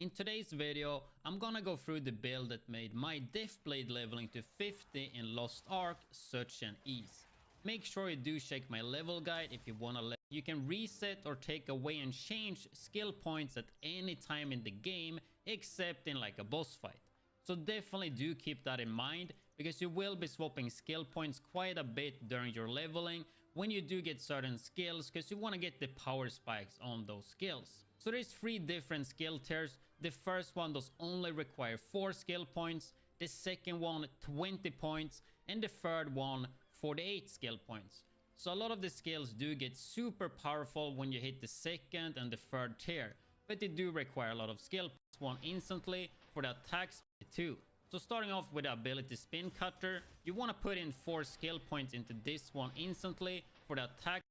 In today's video, I'm gonna go through the build that made my Death Blade leveling to 50 in Lost Ark such an ease. Make sure you do check my level guide if you wanna level. You can reset or take away and change skill points at any time in the game except in like a boss fight. So definitely do keep that in mind because you will be swapping skill points quite a bit during your leveling when you do get certain skills because you want to get the power spikes on those skills. So there's 3 different skill tiers. The first one does only require 4 skill points, the second one 20 points, and the third one 48 skill points. So a lot of the skills do get super powerful when you hit the second and the third tier, but they do require a lot of skill points. One instantly for the attack speed too. So starting off with the ability Spin Cutter, you want to put in 4 skill points into this one instantly for the attack.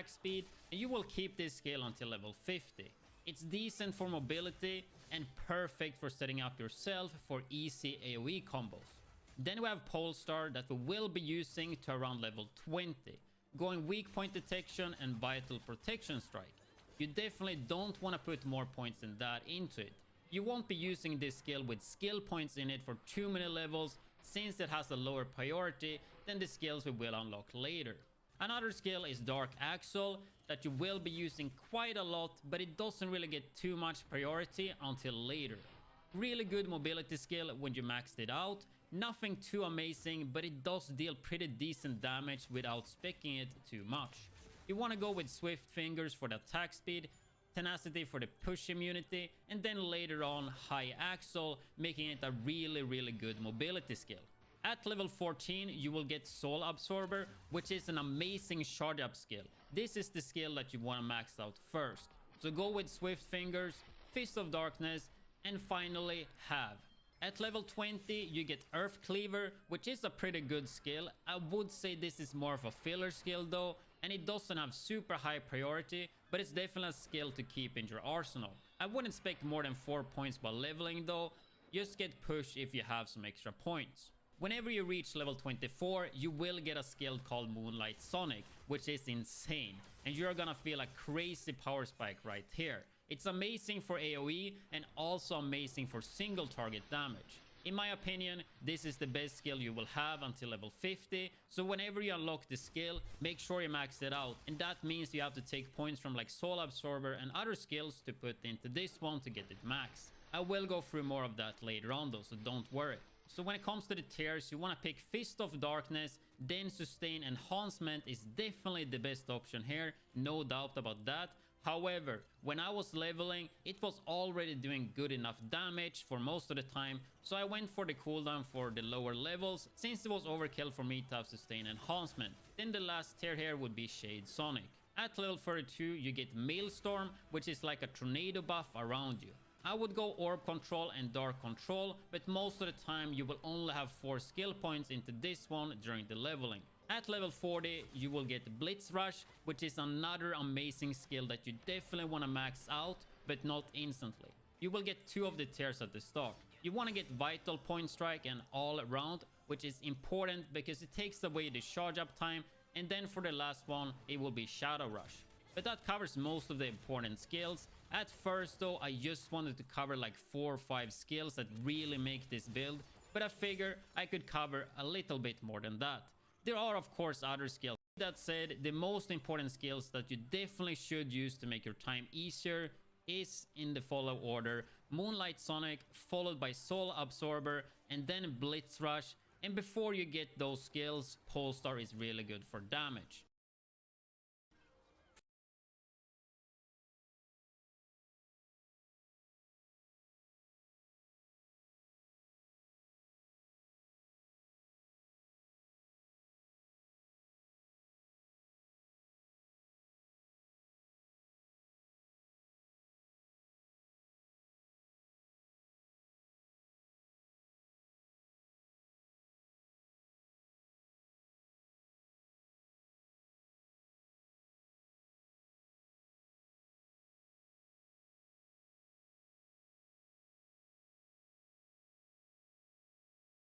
Speed, and you will keep this skill until level 50. It's decent for mobility and perfect for setting up yourself for easy AoE combos. Then we have Polestar that we will be using to around level 20, going weak point detection and vital protection strike. You definitely don't want to put more points than that into it. You won't be using this skill with skill points in it for too many levels since it has a lower priority than the skills we will unlock later. Another skill is Dark Axle that you will be using quite a lot, but it doesn't really get too much priority until later. Really good mobility skill when you maxed it out. Nothing too amazing, but it does deal pretty decent damage without speccing it too much. You want to go with Swift Fingers for the attack speed. tenacity for the push immunity, and then later on high axle, making it a really good mobility skill. At level 14, you will get Soul Absorber, which is an amazing charge up skill. This is the skill that you want to max out first. So go with Swift Fingers, Fist of Darkness, and finally Have. At level 20, you get Earth Cleaver, which is a pretty good skill. I would say this is more of a filler skill though, and it doesn't have super high priority, but it's definitely a skill to keep in your arsenal. I wouldn't expect more than 4 points by leveling though, just get pushed if you have some extra points. Whenever you reach level 24, you will get a skill called Moonlight Sonic, which is insane, and you're gonna feel a crazy power spike right here. It's amazing for AoE and also amazing for single target damage. In my opinion, this is the best skill you will have until level 50, so whenever you unlock the skill, make sure you max it out, and that means you have to take points from like Soul Absorber and other skills to put into this one to get it max. I will go through more of that later on though, so don't worry. So when it comes to the tiers, you want to pick Fist of Darkness, then Sustain Enhancement is definitely the best option here, no doubt about that. However, when I was leveling, it was already doing good enough damage for most of the time, so I went for the cooldown for the lower levels, since it was overkill for me to have Sustain Enhancement. Then the last tier here would be Shade Sonic. At level 32, you get Maelstrom, which is like a tornado buff around you. I would go Orb Control and Dark Control, but most of the time you will only have 4 skill points into this one during the leveling. At level 40, you will get Blitz Rush, which is another amazing skill that you definitely want to max out, but not instantly. You will get 2 of the tiers at the start. You want to get Vital Point Strike and All Around, which is important because it takes away the charge up time, and then for the last one, it will be Shadow Rush. But that covers most of the important skills. At first though, I just wanted to cover like 4 or 5 skills that really make this build, but I figure I could cover a little bit more than that. There are of course other skills. That said, the most important skills that you definitely should use to make your time easier is in the follow order: Moonlight Sonic, followed by Soul Absorber, and then Blitz Rush. And before you get those skills, Polestar is really good for damage.